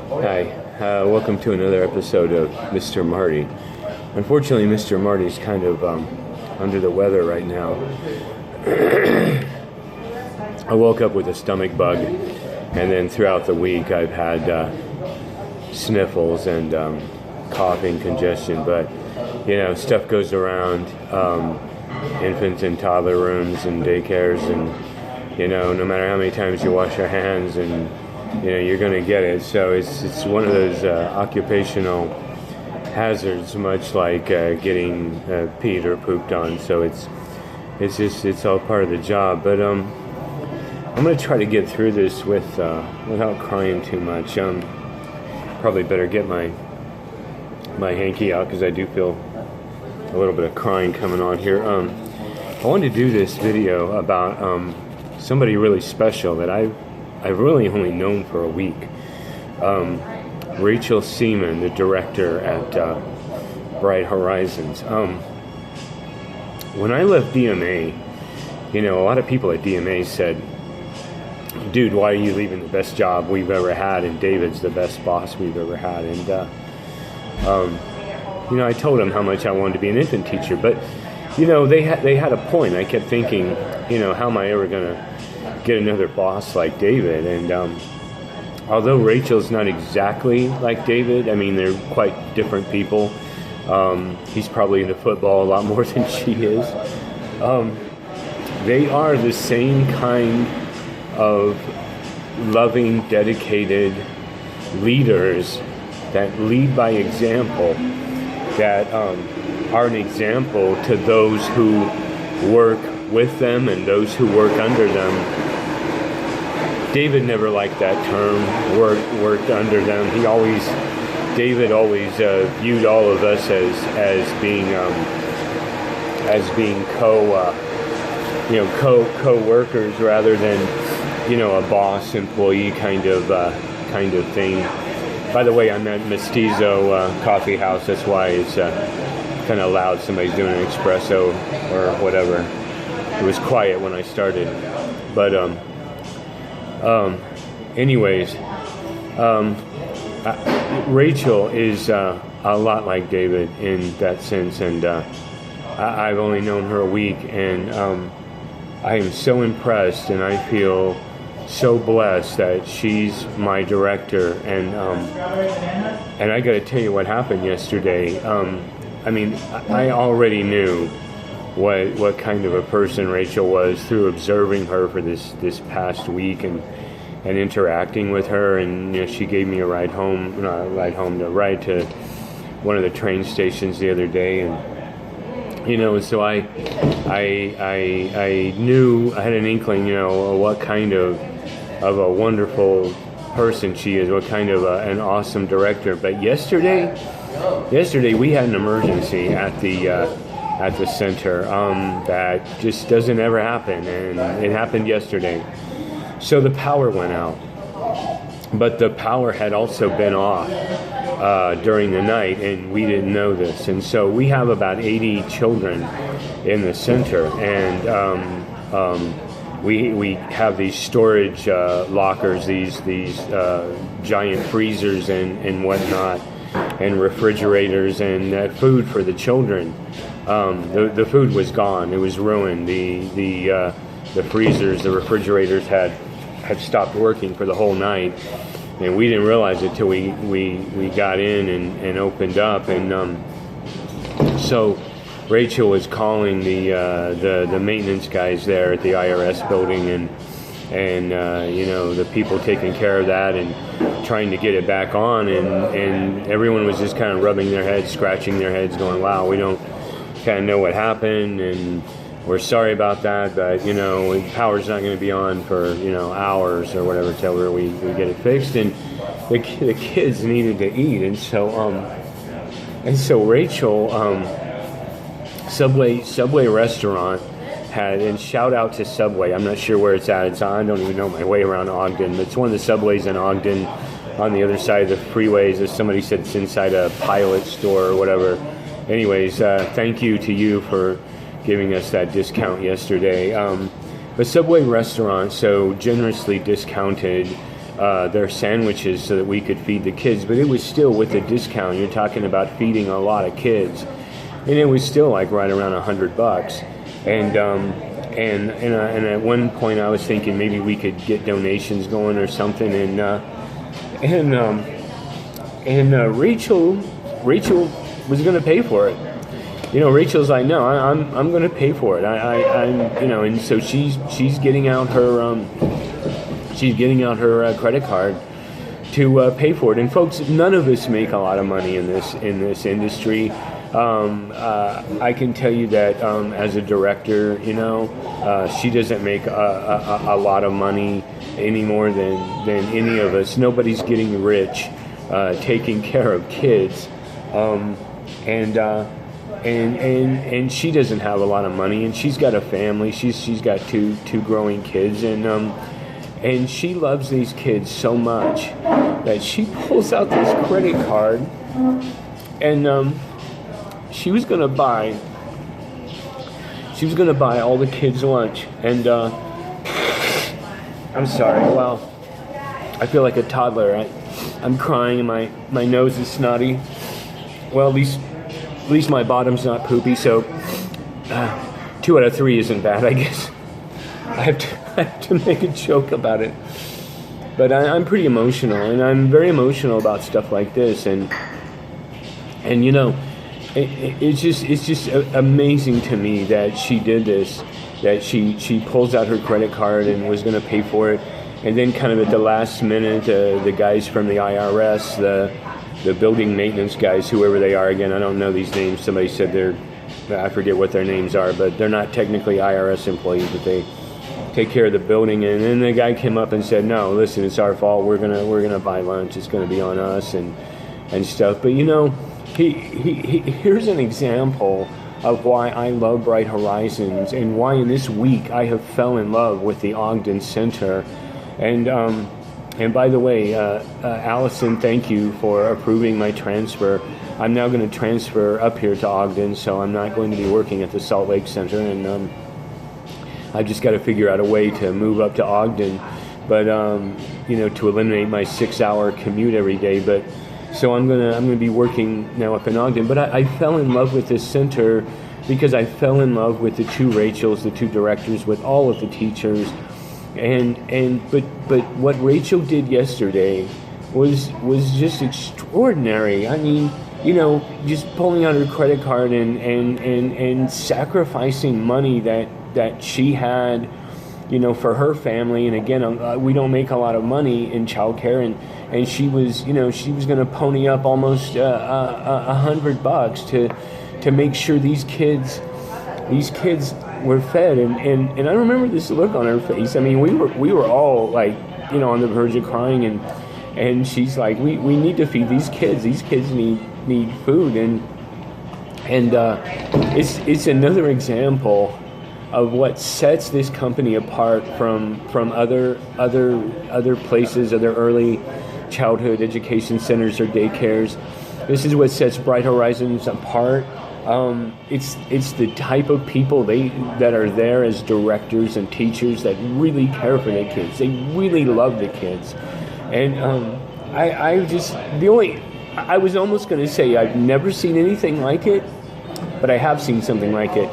Hi, welcome to another episode of Mr. Marty. Unfortunately, Mr. Marty's kind of under the weather right now. I woke up with a stomach bug, and then throughout the week I've had sniffles and coughing, congestion, but stuff goes around, infants in toddler rooms and daycares, and no matter how many times you wash your hands, and you're going to get it. So it's one of those occupational hazards, much like getting peed or pooped on. So it's all part of the job. But I'm going to try to get through this without crying too much. Probably better get my hanky out, because I do feel a little bit of crying coming on here. I wanted to do this video about somebody really special that I've really only known for a week. Rachel Seaman, the director at Bright Horizons. When I left DMA, a lot of people at DMA said, "Dude, why are you leaving the best job we've ever had? And David's the best boss we've ever had." And I told them how much I wanted to be an infant teacher, but they had a point. I kept thinking, how am I ever gonna get another boss like David? And although Rachel's not exactly like David, I mean, they're quite different people. He's probably into football a lot more than she is. They are the same kind of loving, dedicated leaders that lead by example, that are an example to those who work with them and those who work under them. David never liked that term, worked under them. David always viewed all of us as being co-workers rather than a boss employee kind of thing. By the way, I'm at Mestizo Coffee House. That's why it's kind of loud. Somebody's doing an espresso or whatever. It was quiet when I started, but anyways, Rachel is a lot like David in that sense, and I've only known her a week, and I am so impressed, and I feel so blessed that she's my director, and I got to tell you what happened yesterday. I already knew what kind of a person Rachel was through observing her for this past week and interacting with her, and she gave me a ride to one of the train stations the other day, and so I knew, I had an inkling, what kind of a wonderful person she is, what kind of an awesome director. But yesterday we had an emergency at the center that just doesn't ever happen, and it happened yesterday. So the power went out, but the power had also been off during the night, and we didn't know this. And so we have about 80 children in the center, and we have these storage lockers, these giant freezers and whatnot, and refrigerators, and food for the children. The food was gone; it was ruined. The freezers, the refrigerators had stopped working for the whole night, and we didn't realize it till we got in and opened up, and so Rachel was calling the maintenance guys there at the IRS building, and the people taking care of that and trying to get it back on, and everyone was just kind of rubbing their heads, scratching their heads, going, "Wow, we don't kind of know what happened, and we're sorry about that, but power's not going to be on for hours or whatever till we get it fixed." And the kids needed to eat, and so Rachel, Subway restaurant had, and shout out to Subway. I'm not sure where it's at. I don't even know my way around Ogden, but it's one of the Subways in Ogden on the other side of the freeways. As somebody said, it's inside a Pilot store or whatever. Anyways, thank you to you for giving us that discount yesterday. But Subway restaurant, so generously discounted their sandwiches so that we could feed the kids. But it was still with a discount. You're talking about feeding a lot of kids, and it was still like right around $100. And at one point I was thinking maybe we could get donations going or something. And Rachel was going to pay for it. Rachel's like, no, I'm going to pay for it. I'm and so she's getting out her credit card to pay for it. And folks, none of us make a lot of money in this industry. I can tell you that as a director, she doesn't make a lot of money any more than any of us. Nobody's getting rich taking care of kids, and she doesn't have a lot of money, and she's got a family. She's got two growing kids, and she loves these kids so much that she pulls out this credit card, and she was gonna buy all the kids lunch. And I'm sorry, well, I feel like a toddler. I'm crying and my nose is snotty. Well, at least my bottom's not poopy, so 2 out of 3 isn't bad, I guess. I have to make a joke about it. But I'm pretty emotional, and I'm very emotional about stuff like this, and it's just amazing to me that she did this, that she pulls out her credit card and was going to pay for it, and then kind of at the last minute, the guys from the IRS, the building maintenance guys, whoever they are, again, I don't know these names. Somebody said I forget what their names are, but they're not technically IRS employees, but they take care of the building. And then the guy came up and said, no, listen, it's our fault. We're gonna buy lunch. It's gonna be on us and stuff. But here's an example of why I love Bright Horizons, and why in this week I have fell in love with the Ogden Center. And by the way, Allison, thank you for approving my transfer. I'm now going to transfer up here to Ogden, so I'm not going to be working at the Salt Lake Center, and I've just got to figure out a way to move up to Ogden, but to eliminate my 6-hour commute every day. But so I'm gonna be working now up in Ogden. But I fell in love with this center because I fell in love with the 2 Rachels, the 2 directors, with all of the teachers. But what Rachel did yesterday was just extraordinary. I mean, just pulling out her credit card and sacrificing money that she had, for her family. And again, we don't make a lot of money in childcare, and she was going to pony up almost $100 to make sure these kids were fed, and I remember this look on her face. I mean, we were all like, on the verge of crying, and she's like, we need to feed these kids. These kids need food, and it's another example of what sets this company apart from other places, other early childhood education centers or daycares. This is what sets Bright Horizons apart. It's the type of people that are there as directors and teachers that really care for the kids. They really love the kids, and I was almost going to say I've never seen anything like it, but I have seen something like it.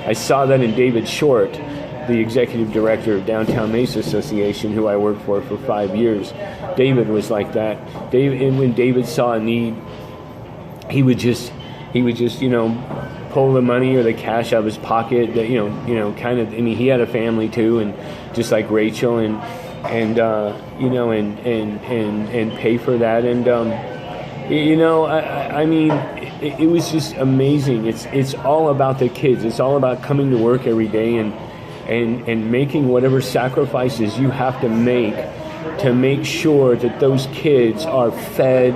I saw that in David Short, the executive director of Downtown Mesa Association, who I worked for 5 years. David was like that. And when David saw a need, he would just pull the money or the cash out of his pocket. That kind of. I mean, he had a family too, and just like Rachel, and pay for that. And I mean, it was just amazing. It's all about the kids. It's all about coming to work every day and making whatever sacrifices you have to make sure that those kids are fed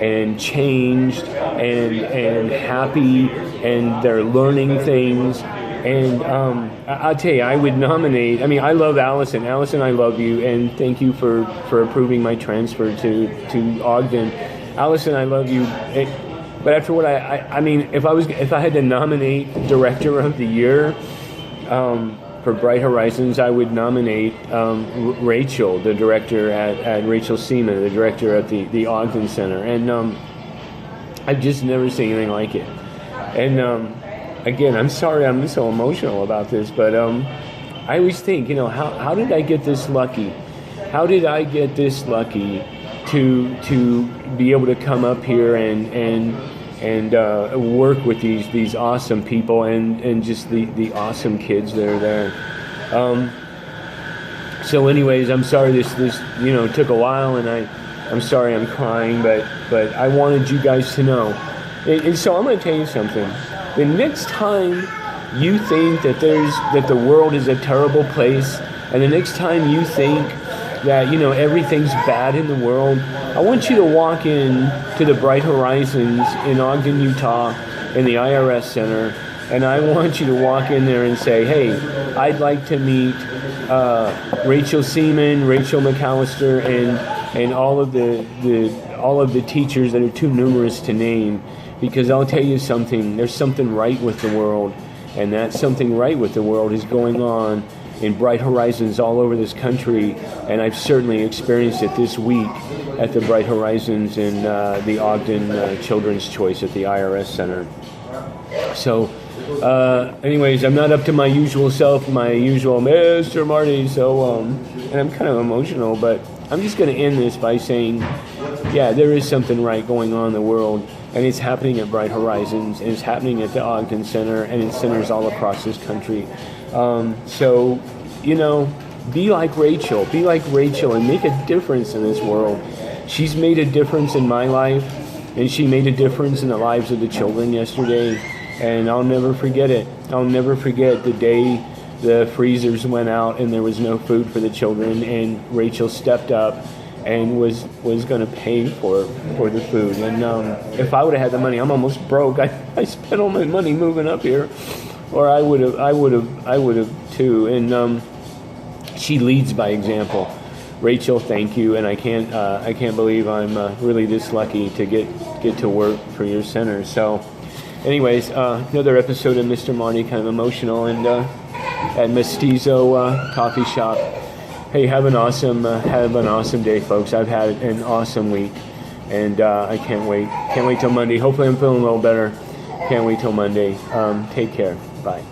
and changed and happy, and they're learning things. And I'll tell you, I would nominate. I mean, I love Allison. Allison, I love you, and thank you for approving my transfer to Ogden. Allison, I love you. But after what I mean, if I had to nominate Director of the Year, for Bright Horizons, I would nominate Rachel, the director at Rachel Seaman, the director at the Ogden Center, and I've just never seen anything like it. And again, I'm sorry I'm so emotional about this, but I always think, how did I get this lucky? How did I get this lucky to be able to come up here and work with these awesome people and just the awesome kids that are there. So anyways, I'm sorry this took a while, and I'm sorry I'm crying, but I wanted you guys to know. And so I'm going to tell you something. The next time you think that the world is a terrible place, and the next time you think that everything's bad in the world, I want you to walk in to the Bright Horizons in Ogden, Utah, in the IRS Center, and I want you to walk in there and say, "Hey, I'd like to meet Rachel Seaman, Rachel McAllister, and all of the teachers that are too numerous to name." Because I'll tell you something, there's something right with the world, and that something right with the world is going on in Bright Horizons all over this country, and I've certainly experienced it this week at the Bright Horizons in the Ogden Children's Choice at the IRS Center. So, anyways, I'm not up to my usual self, my usual Mr. Marty, so, and I'm kind of emotional, but I'm just going to end this by saying, yeah, there is something right going on in the world, and it's happening at Bright Horizons, and it's happening at the Ogden Center, and in centers all across this country. So, be like Rachel and make a difference in this world. She's made a difference in my life, and she made a difference in the lives of the children yesterday, and I'll never forget it. I'll never forget the day the freezers went out and there was no food for the children, and Rachel stepped up and was going to pay for the food. And if I would have had the money, I'm almost broke. I spent all my money moving up here, or I would have too. And she leads by example. Rachel, thank you, and I can't believe I'm really this lucky to get to work for your center. So, anyways, another episode of Mr. Marty, kind of emotional, and at Mestizo Coffee Shop. Hey, have an awesome day, folks. I've had an awesome week, and I can't wait till Monday. Hopefully I'm feeling a little better. Can't wait till Monday. Take care. Bye.